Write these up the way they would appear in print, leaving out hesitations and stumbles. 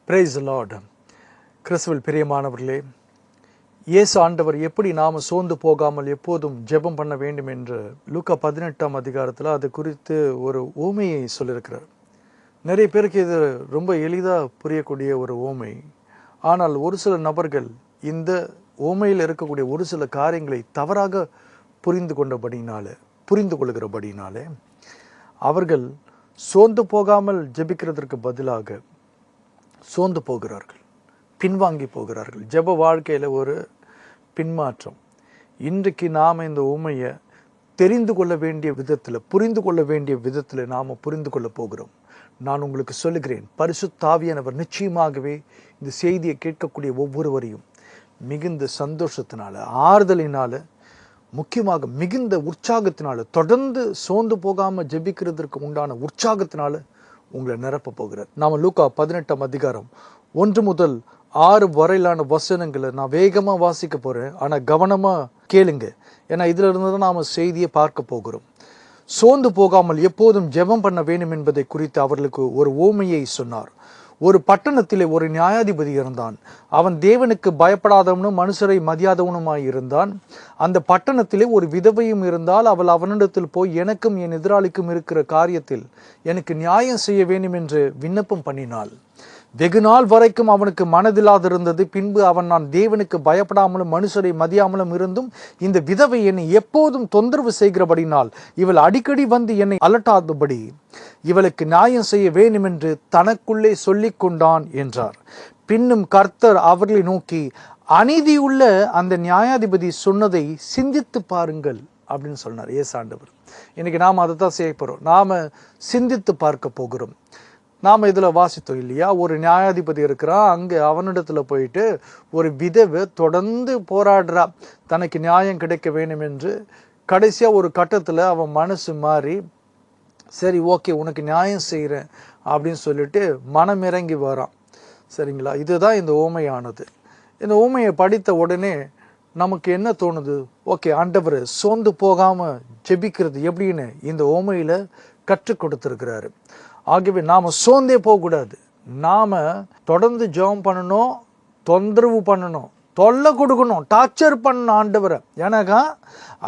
Price Lord. கிறிஸ்துவில் பிரியமானவர்களே, இயேசு ஆண்டவர் எப்படி நாம் சோர்ந்து போகாமல் எப்போதும் ஜெபம் பண்ண வேண்டும் என்று லூக்கா 18ஆம் அதிகாரத்தில் அது குறித்து ஒரு ஓமையை சொல்லியிருக்கிறார். நிறைய பேருக்கு இது ரொம்ப எளிதாக புரியக்கூடிய ஒரு ஓமை. ஆனால் ஒரு சில நபர்கள் இந்த ஓமையில் இருக்கக்கூடிய ஒரு சில காரியங்களை தவறாக புரிந்து கொள்கிறபடினாலே அவர்கள் சோர்ந்து போகாமல் ஜெபிக்கிறதற்கு பதிலாக சோர்ந்து போகிறார்கள், பின்வாங்கி போகிறார்கள். ஜெப வாழ்க்கையில் ஒரு பின்மாற்றம். இன்றைக்கு நாம் இந்த உண்மையை தெரிந்து கொள்ள வேண்டிய விதத்தில், புரிந்து கொள்ள வேண்டிய விதத்தில் நாம் புரிந்து கொள்ள போகிறோம். நான் உங்களுக்கு சொல்லுகிறேன், பரிசுத்த ஆவியானவர் நிச்சயமாகவே இந்த செய்தியை கேட்கக்கூடிய ஒவ்வொருவரையும் மிகுந்த சந்தோஷத்தினால, ஆறுதலினால, முக்கியமாக மிகுந்த உற்சாகத்தினால, தொடர்ந்து சோர்ந்து போகாமல் ஜெபிக்கிறதுக்கு உண்டான உற்சாகத்தினால உங்களை நிரப்ப போகிறார். நாம் லூக்கா 18ஆம் அதிகாரம் 1 முதல் 6 வரையிலான வசனங்களை நான் வேகமாக வாசிக்க போகிறேன். ஆனால் கவனமாக கேளுங்க, ஏன்னா இதில் இருந்து தான் நாம் செய்தியை பார்க்க போகிறோம். சோர்ந்து போகாமல் எப்போதும் ஜெபம் பண்ண வேண்டும் என்பதை குறித்து அவர்களுக்கு ஒரு ஓமையை சொன்னார். ஒரு பட்டணத்திலே ஒரு நியாயாதிபதி இருந்தான். அவன் தேவனுக்கு பயப்படாதவனும் மனுஷரை மதியாதவனுமாய் இருந்தான். அந்த பட்டணத்திலே ஒரு விதவையும் இருந்தால், அவள் அவனிடத்தில் போய், எனக்கும் என் எதிராளிக்கும் இருக்கிற காரியத்தில் எனக்கு நியாயம் செய்ய வேண்டும் என்று விண்ணப்பம் பண்ணினாள். வெகு நாள் வரைக்கும் அவனுக்கு மனதில்லாதிருந்தது. பின்பு அவன், நான் தேவனுக்கு பயப்படாமலும் மனுஷரை மதியாமலும் இருந்தும் இந்த விதவை என்னை எப்போதும் தொந்தரவு செய்கிறபடினால் இவள் அடிக்கடி வந்து என்னை அலட்டாதபடி இவளுக்கு நியாயம் செய்ய வேண்டும் என்று தனக்குள்ளே சொல்லி கொண்டான் என்றார். பின்னும் கர்த்தர் அவர்களை நோக்கி, அநீதியுள்ள அந்த நியாயாதிபதி சொன்னதை சிந்தித்து பாருங்கள் அப்படின்னு சொன்னார் ஏசாண்டவர். இன்னைக்கு நாம் அதை தான் செய்ய போகிறோம். நாம் சிந்தித்து பார்க்க போகிறோம். நாம் இதில் வாசித்தோம் இல்லையா, ஒரு நியாயாதிபதி இருக்கிறான். அங்கே அவனிடத்தில் போயிட்டு ஒரு விதவை தொடர்ந்து போராடுறா, தனக்கு நியாயம் கிடைக்க வேண்டும் என்று. கடைசியாக ஒரு கட்டத்தில் அவன் மனசு மாறி, சரி ஓகே உனக்கு நியாயம் செய்கிறேன் அப்படின்னு சொல்லிட்டு மனமிறங்கி வரான். சரிங்களா, இதுதான் இந்த ஓமையானது. இந்த ஓமையை படித்த உடனே நமக்கு என்ன தோணுது? ஓகே, ஆண்டவர் சோர்ந்து போகாமல் ஜெபிக்கிறது எப்படின்னு இந்த ஓமையில் கற்றுக் கொடுத்துருக்கிறாரு. ஆகவே நாம் சோர்ந்தே போகக்கூடாது. நாம் தொடர்ந்து ஜெபம் பண்ணணும், தொந்தரவு பண்ணணும், தொல்லை கொடுக்கணும், டார்ச்சர் பண்ணணும் ஆண்டவரை. ஏன்னாக்கா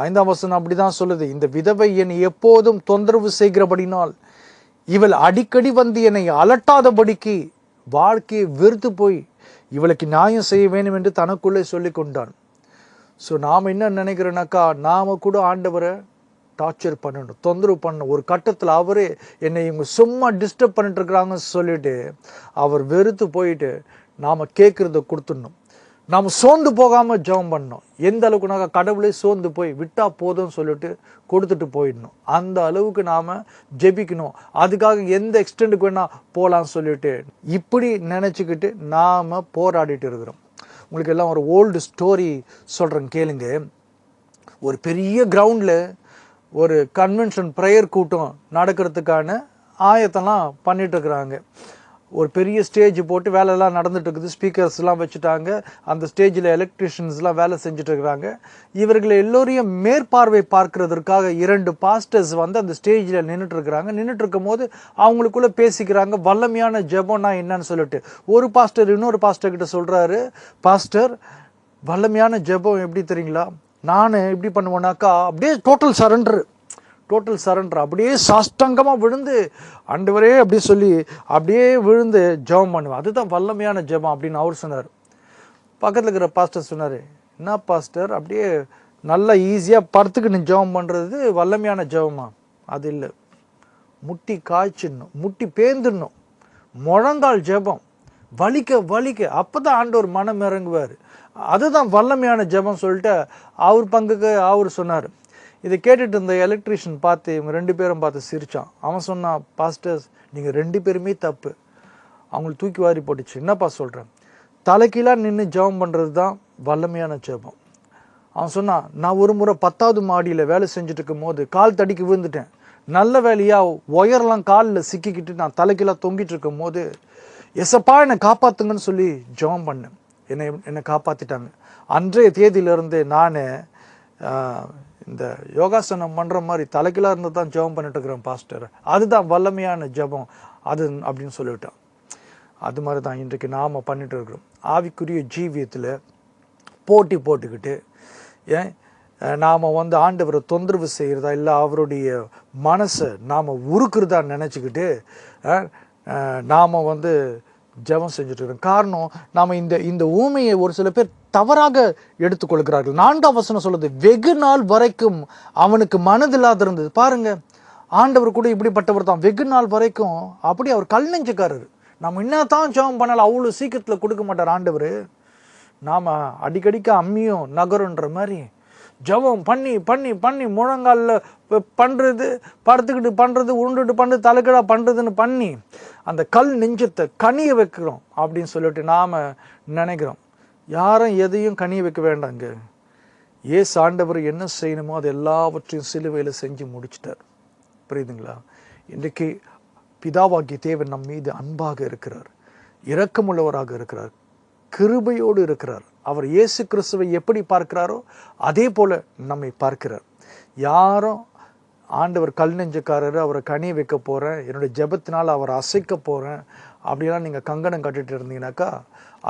5ஆம் வசனம் அப்படி தான் சொல்லுது, இந்த விதவை என்னை எப்போதும் தொந்தரவு செய்கிறபடினால் இவள் அடிக்கடி வந்து என்னை அலட்டாதபடிக்கு வாழ்க்கையை வெறுத்து போய் இவளுக்கு நியாயம் செய்ய வேண்டும் என்று தனக்குள்ளே சொல்லி கொண்டான். ஸோ நாம் என்ன நினைக்கிறோன்னாக்கா, நாம் கூட ஆண்டவரை டார்ச்சர் பண்ணணும், தொந்தரவு பண்ணணும். ஒரு கட்டத்தில் அவரே என்னை இவங்க சும்மா டிஸ்டர்ப் பண்ணிட்டு இருக்கிறாங்கன்னு சொல்லிட்டு அவர் வெறுத்து போயிட்டு நாம் கேட்குறத கொடுத்துடணும். நாம் சோர்ந்து போகாமல் ஜெபம் பண்ணணும். எந்த அளவுக்குனாக்கா, கடவுளே சோர்ந்து போய் விட்டா போதும்னு சொல்லிட்டு கொடுத்துட்டு போயிடணும். அந்த அளவுக்கு நாம் ஜெபிக்கணும். அதுக்காக எந்த எக்ஸ்டெண்டுக்கு வேணால் போகலான்னு சொல்லிட்டு இப்படி நினச்சிக்கிட்டு நாம் போராடிட்டு இருக்கிறோம். உங்களுக்கு எல்லாம் ஒரு ஓல்டு ஸ்டோரி சொல்கிறேன் கேளுங்க. ஒரு பெரிய கிரவுண்டில் ஒரு கன்வென்ஷன் ப்ரேயர் கூட்டம் நடக்கிறதுக்கான ஆயத்தெல்லாம் பண்ணிட்டுருக்குறாங்க. ஒரு பெரிய ஸ்டேஜ் போட்டு வேலையெல்லாம் நடந்துட்டு இருக்குது. ஸ்பீக்கர்ஸ்லாம் வச்சுட்டாங்க. அந்த ஸ்டேஜில் எலக்ட்ரிஷியன்ஸ்லாம் வேலை செஞ்சுட்ருக்குறாங்க. இவர்களை எல்லோரையும் மேற்பார்வை பார்க்கறதுக்காக 2 பாஸ்டர்ஸ் வந்து அந்த ஸ்டேஜில் நின்றுட்டுருக்குறாங்க. நின்றுட்டுருக்கும் போது அவங்களுக்குள்ளே பேசிக்கிறாங்க, வல்லமையான ஜெபம்னா என்னன்னு சொல்லிட்டு. ஒரு பாஸ்டர் இன்னொரு பாஸ்டர்கிட்ட சொல்கிறாரு, பாஸ்டர், வல்லமையான ஜெபம் எப்படி தெரியுங்களா, நான் எப்படி பண்ணுவேனாக்கா, அப்படியே டோட்டல் சரண்டர் அப்படியே சாஷ்டாங்கமாக விழுந்து ஆண்டவரே அப்படி சொல்லி அப்படியே விழுந்து ஜெபம் பண்ணுவேன், அதுதான் வல்லமையான ஜெபம் அப்படின்னு அவர் சொன்னார். பக்கத்தில் இருக்கிற பாஸ்டர் சொன்னார், என்ன பாஸ்டர், அப்படியே நல்லா ஈஸியாக படுத்துக்கிட்டு ஜெபம் பண்ணுறது வல்லமையான ஜெபமா? அது இல்லை, முட்டி காய்ச்சிடணும், முட்டி பேந்துடணும், முழங்கால் ஜெபம், வலிக்க அப்போ தான் ஆண்டவர் மனம் இறங்குவார், அதுதான் வல்லமையான ஜெபம் சொல்லிட்டு அவர் பங்குக்கு அவர் சொன்னார். இதை கேட்டுட்டு இருந்த எலக்ட்ரிஷியன் பார்த்து, இவங்க 2 பேரும் பார்த்து சிரித்தான். அவன் சொன்னான், பாஸ்டர்ஸ் நீங்கள் 2 பேருமே தப்பு. அவங்களுக்கு தூக்கி வாரி போட்டுச்சு. என்னப்பா சொல்கிறேன், தலைக்கீழாக நின்று ஜெபம் பண்ணுறது தான் வல்லமையான ஜெபம். அவன் சொன்னான், நான் ஒரு முறை 10வது மாடியில் வேலை செஞ்சுட்டு இருக்கும் போது கால் தடிக்கு விழுந்துட்டேன். நல்ல வேலையாக ஒயர்லாம் காலில் சிக்கிக்கிட்டு நான் தலைக்கீழாக தொங்கிட்டு இருக்கும் போது, எசப்பா என்னை காப்பாற்றுங்கன்னு சொல்லி ஜெபம் பண்ணேன். என்னை காப்பாற்றிட்டாங்க. அன்றைய தேதியிலிருந்து நான் இந்த யோகாசனம் பண்ணுற மாதிரி தலைக்கீழாக இருந்து தான் ஜெபம் பண்ணிட்டு இருக்கிறேன் பாஸ்டர், அதுதான் வல்லமையான ஜெபம் அது அப்படின்னு சொல்லிவிட்டான். அது மாதிரி தான் இன்றைக்கு நாம் பண்ணிட்டு இருக்கிறோம். ஆவிக்குரிய ஜீவியத்தில் போட்டி போட்டுக்கிட்டு நாம் ஆண்டவரை தொந்தரவு செய்கிறதா இல்லை அவருடைய மனசை நாம் உருக்குறதா நினச்சிக்கிட்டு நாம் ஜெபம் செஞ்சுட்டு இருக்கோம். காரணம், நாம் இந்த ஊமையை ஒரு சில பேர் தவறாக எடுத்துக்கொள்கிறார்கள். 4ஆம் வசனம் சொல்லுது, வெகு நாள் வரைக்கும் அவனுக்கு மனதில்லாத இருந்தது. பாருங்க, ஆண்டவர் கூட இப்படிப்பட்டவர் தான். வெகு நாள் வரைக்கும் அப்படி அவர் கல் நெஞ்சுக்காரர். நம்ம என்னத்தான் ஜெபம் பண்ணாலும் அவ்வளோ சீக்கிரத்தில் கொடுக்க மாட்டார் ஆண்டவர். நாம் அடிக்கடிக்க அம்மியும் நகருன்ற மாதிரி ஜெபம் பண்ணி பண்ணி பண்ணி முழங்காலில் பண்ணுறது, படுத்துக்கிட்டு பண்ணுறது, உருண்டுட்டு பண்ணுறது, தலைக்கடா பண்ணுறதுன்னு பண்ணி அந்த கல் நெஞ்சத்தை கனிய வைக்கிறோம் அப்படின்னு சொல்லிட்டு நாம் நினைக்கிறோம். யாரும் எதையும் கனிய வைக்க வேண்டாங்க. ஏசு ஆண்டவர் என்ன செய்யணுமோ அது எல்லாவற்றையும் சிலுவையில் செஞ்சு முடிச்சிட்டார். புரியுதுங்களா? இன்றைக்கு பிதாவாகிய தேவன் நம் மீது அன்பாக இருக்கிறார், இரக்கமுள்ளவராக இருக்கிறார், கிருபையோடு இருக்கிறார். அவர் இயேசு கிறிஸ்துவை எப்படி பார்க்கிறாரோ அதே போல நம்மை பார்க்கிறார். யாரும் ஆண்டவர் கல் நெஞ்சக்காரர், அவரை கனிய வைக்க போகிறேன், என்னுடைய ஜெபத்தினால் அவரை அசைக்க போகிறேன் அப்படிலாம் நீங்கள் கங்கணம் கட்டிட்டு இருந்தீங்கன்னாக்கா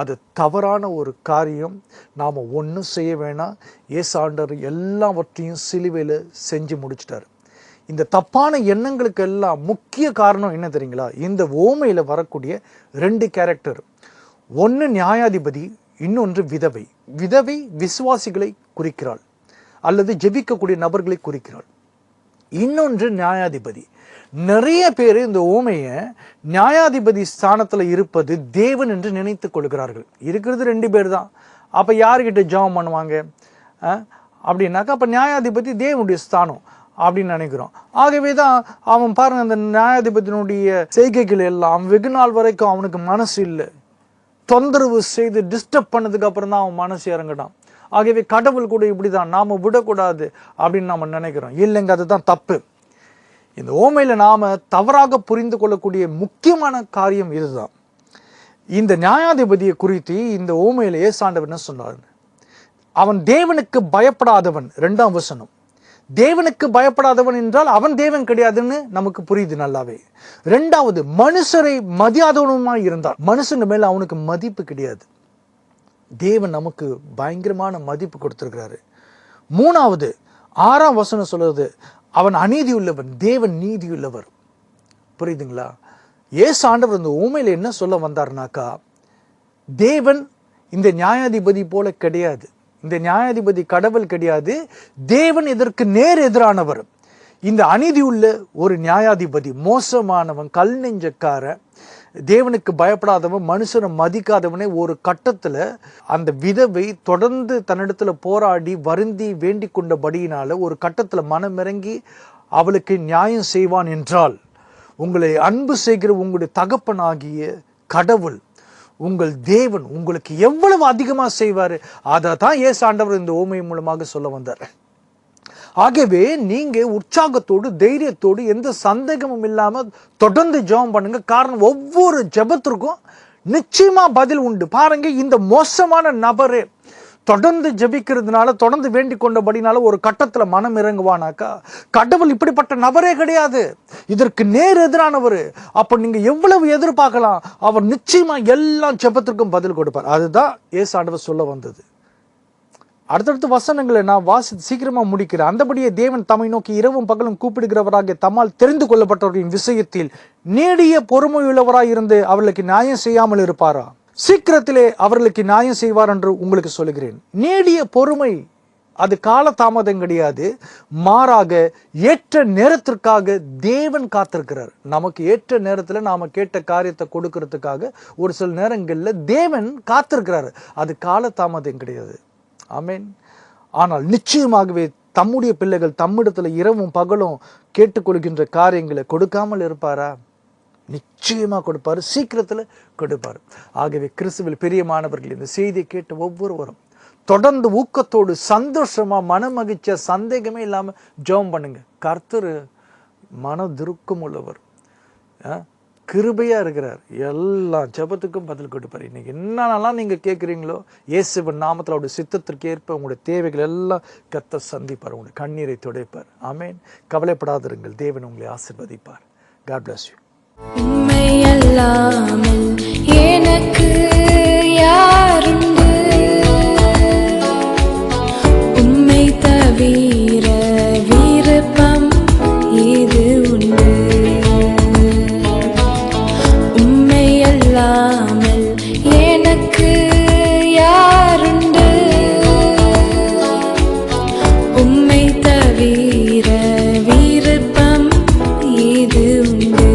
அது தவறான ஒரு காரியம். நாம் ஒன்றும் செய்ய வேணாம். இயேசு ஆண்டவர் எல்லாவற்றையும் சிலுவையில் செஞ்சு முடிச்சிட்டார். இந்த தப்பான எண்ணங்களுக்கு எல்லாம் முக்கிய காரணம் என்ன தெரியுங்களா? இந்த ஓமையில் வரக்கூடிய 2 கேரக்டர். ஒன்று நியாயாதிபதி, இன்னொன்று விதவை. விதவை விசுவாசிகளை குறிக்கிறாள் அல்லது ஜெபிக்கக்கூடிய நபர்களை குறிக்கிறாள். இன்னொன்று நியாயாதிபதி. நிறைய பேர் இந்த ஓமையை நியாயாதிபதி ஸ்தானத்தில் இருப்பது தேவன் என்று நினைத்து கொள்கிறார்கள். இருக்கிறது 2 பேர் தான். அப்போ யார்கிட்ட ஜெபம் பண்ணுவாங்க அப்படின்னாக்கா அப்போ நியாயாதிபதி தேவனுடைய ஸ்தானம் அப்படின்னு நினைக்கிறோம். ஆகவே தான் அவன் பாருங்க, அந்த நியாயாதிபதியினுடைய செய்கைகள் எல்லாம் வெகு நாள் வரைக்கும் அவனுக்கு மனசு இல்லை. தொந்தரவு செய்து டிஸ்டர்ப் பண்ணதுக்கு அப்புறம் தான் அவன் மனசு இறங்கிட்டான். ஆகவே கடவுள் கூட இப்படி தான், நாம் விடக்கூடாது அப்படின்னு நாம் நினைக்கிறோம். இல்லைங்க, அதுதான் தப்பு. இந்த ஓமையில் நாம் தவறாக புரிந்து கொள்ளக்கூடிய முக்கியமான காரியம் இதுதான். இந்த நியாயாதிபதியை குறித்து இந்த ஓமையில் ஏசாண்டவர் என்ன சொன்னார்? அவன் தேவனுக்கு பயப்படாதவன். 2ஆம் வசனம். தேவனுக்கு பயப்படாதவன் என்றால் அவன் தேவன் கிடையாதுன்னு நமக்கு புரியுது நல்லாவே. 2வது, மனுஷரை மதியாதவனுமாய் இருந்தான். மனுஷன் மேல அவனுக்கு மதிப்பு கிடையாது. தேவன் நமக்கு பயங்கரமான மதிப்பு கொடுத்திருக்கிறாரு. 3வது, 6ஆம் வசனம் சொல்றது, அவன் அநீதி உள்ளவன், தேவன் நீதி உள்ளவர். புரியுதுங்களா? ஏசு ஆண்டவர் இந்த ஊமையில என்ன சொல்ல வந்தார்னாக்கா, தேவன் இந்த நியாயாதிபதி போல கிடையாது. இந்த நியாயாதிபதி கடவுள் கிடையாது. தேவன் இதற்கு நேர் எதிரானவர். இந்த அநீதி உள்ள ஒரு நியாயாதிபதி, மோசமானவன், கல் நெஞ்சக்கார, தேவனுக்கு பயப்படாதவன், மனுஷனை மதிக்காதவனே ஒரு கட்டத்தில் அந்த விதவை தொடர்ந்து தன்னிடத்துல போராடி வருந்தி வேண்டிக் கொண்டபடியினால ஒரு கட்டத்தில் மனமிறங்கி அவளுக்கு நியாயம் செய்வான் என்றால், உங்களை அன்பு செய்கிற உங்களுடைய தகப்பனாகிய கடவுள், உங்கள் தேவன் உங்களுக்கு எவ்வளவு அதிகமாக செய்வார். அதை தான் ஏசு ஆண்டவர் இந்த ஓமை மூலமாக சொல்ல வந்தார். ஆகவே நீங்க உற்சாகத்தோடு தைரியத்தோடு எந்த சந்தேகமும் இல்லாம தொடர்ந்து ஜெபம் பண்ணுங்க. காரணம், ஒவ்வொரு ஜெபத்திற்கும் நிச்சயமா பதில் உண்டு. பாருங்க, இந்த மோசமான நபரே தொடர்ந்து ஜெபிக்கிறதுனால, தொடர்ந்து வேண்டிக் கொண்டபடினால ஒரு கட்டத்துல மனம் இறங்குவானாக்கா, கடவுள் இப்படிப்பட்ட நபரே கிடையாது, இதற்கு நேர் எதிரானவர். அப்ப நீங்க எவ்வளவு எதிர்பார்க்கலாம், அவர் நிச்சயமா எல்லா ஜெபத்திற்கும் பதில் கொடுப்பார். அதுதான் ஏசு ஆண்டவர் சொல்ல வந்தது. அடுத்தடுத்த வசனங்களை நான் சீக்கிரமா முடிக்கிறேன். அந்தபடியே தேவன் தம்மை நோக்கி இரவும் பகலும் கூப்பிடுகிறவராக தம்மால் தெரிந்து கொள்ளப்பட்டவர்களின் விஷயத்தில் நீடிய பொறுமையுள்ளவராய் இருந்து அவர்களுக்கு நியாயம் செய்யாமல் இருப்பாரா? சீக்கிரத்திலே அவர்களுக்கு நியாயம் செய்வார் என்று உங்களுக்கு சொல்லுகிறேன். நீடிய பொறுமை அது கால தாமதம் கிடையாது, மாறாக ஏற்ற நேரத்திற்காக தேவன் காத்திருக்கிறார். நமக்கு ஏற்ற நேரத்தில் நாம கேட்ட காரியத்தை கொடுக்கறதுக்காக ஒரு சில நேரங்களில் தேவன் காத்திருக்கிறார். அது கால தாமதம் கிடையாது. ஆமேன். ஆனால் நிச்சயமாகவே தம்முடைய பிள்ளைகள் தம்மிடத்துல இரவும் பகலும் கேட்டுக்கொள்கின்ற காரியங்களை கொடுக்காமல் இருப்பாரா? நிச்சயமா கொடுப்பாரு, சீக்கிரத்துல கொடுப்பாரு. ஆகவே கிறிஸ்துவில் பிரியமானவர்கள், இந்த செய்தியை கேட்டு ஒவ்வொருவரும் தொடர்ந்து ஊக்கத்தோடு சந்தோஷமா மனமகிழ்ச்சியா சந்தேகமே இல்லாம ஜெபம் பண்ணுங்க. கர்த்தர் மனதிருக்கம் உள்ளவர், கிருபையா இருக்கிறார், எல்லா ஜெபத்துக்கும் பதில் கொடுப்பார். இன்னைக்கு என்னென்னலாம் நீங்க கேட்குறீங்களோ இயேசுவின் நாமத்தில் அவருடைய சித்தத்திற்கு ஏற்ப உங்களுடைய தேவைகள் எல்லாம் கர்த்தர் சந்திப்பார், உங்களுடைய கண்ணீரை துடைப்பார். ஆமேன். கவலைப்படாதிருங்கள், தேவன் உங்களை ஆசீர்வதிப்பார். God bless you. எனக்கு யாருண்டு? உம்மை தவிர விருப்பம் இது உண்டு? உம்மை அல்லாமல் எனக்கு யாருண்டு? உம்மை தவிர விருப்பம் இது உண்டு?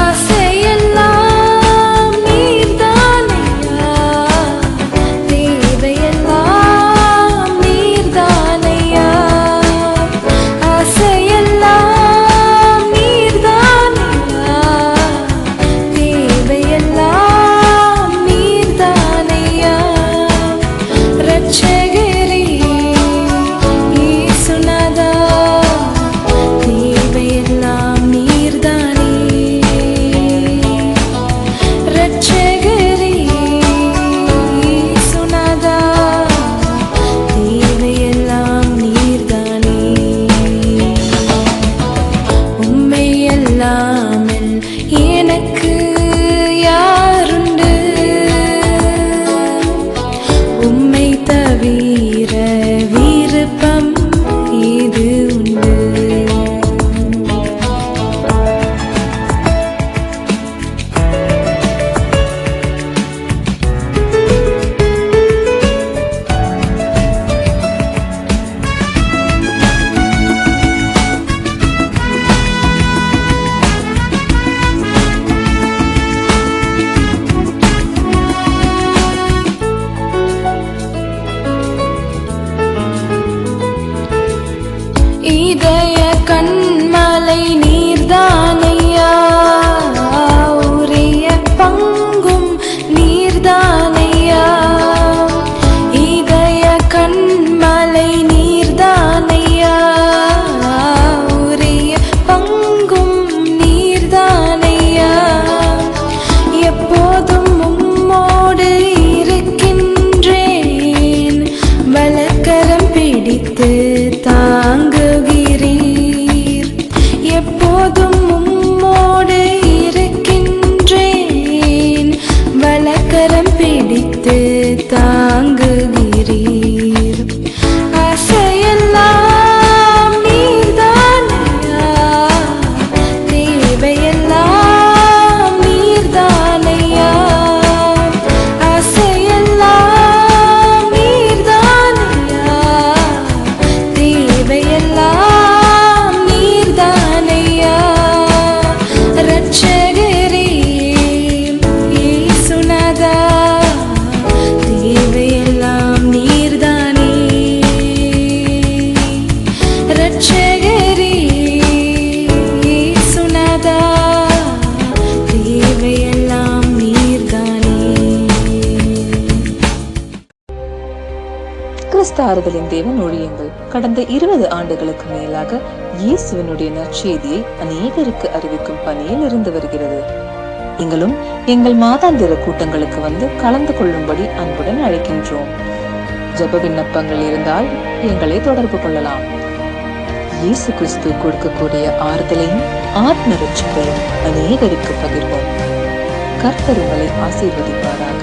ஆசையெல்லாம் நீர்தானையா, தேவையெல்லாம் நீர்தானையா. ஆசையெல்லாம் நீர்தானையா, தேவையெல்லாம் நீர்தானையா. ரட்சகரே இயேசுநாதா, தேவையெல்லாம் நீர்தானே. ரட்சகரே இயேசுநாதா, தேவையெல்லாம் நீர்தானே. உம்மை அல்லாமல் எனக்கு யாருண்டு? உம்மை தவிர விருப்பம் இது உண்டு? இதய கண்மலை நீர்தானையா, உரிய பங்கும் நீர்தானையா. இதய கண்மலை நீர்தானையா, உரிய பங்கும் நீர்தானையா. எப்போதும் உம்மோடு இருக்கின்றேன், வலக்கரம் பிடித்து தாங்குகிறீர். எப்போதும் உம்மோடு இருக்கின்றேன், வலக்கரம் பிடித்து தாங்குகிறீர். ஆசையெல்லாம் நீர்தானையா, தேவையெல்லாம் நீர்தானையா. ஆசையெல்லாம் நீர்தானையா, தேவையெல்லாம் நீர்தானையா. ரட்சகரே இயேசுநாதா, தேவையெல்லாம் நீர்தானே. ரட்சகரே இயேசுநாதா, தேவையெல்லாம் நீர்தானே. கிறிஸ்து ஆறுதலின் தேவன் ஊழியங்கள் கடந்த 20 ஆண்டுகளுக்கு மேலாக இயேசுவினுடைய நற்செய்தியை அநேகருக்கு அறிவிக்கும் பணியில் இருந்து வருகிறது. நீங்களும் எங்கள் மாதாந்திர கூட்டங்களுக்கு வந்து கலந்து கொள்ளும்படி அன்புடன் அழைக்கின்றோம். ஜெப விண்ணப்பங்கள் இருந்தால் எங்களை தொடர்பு கொள்ளலாம். இயேசு கிறிஸ்து கொடுக்கக்கூடிய ஆறுதலையும் ஆத்ம ரட்சிப்பையும் அநேகருக்கு பகிர்வோம். கர்த்தர் உங்களை ஆசீர்வதிப்பாராக.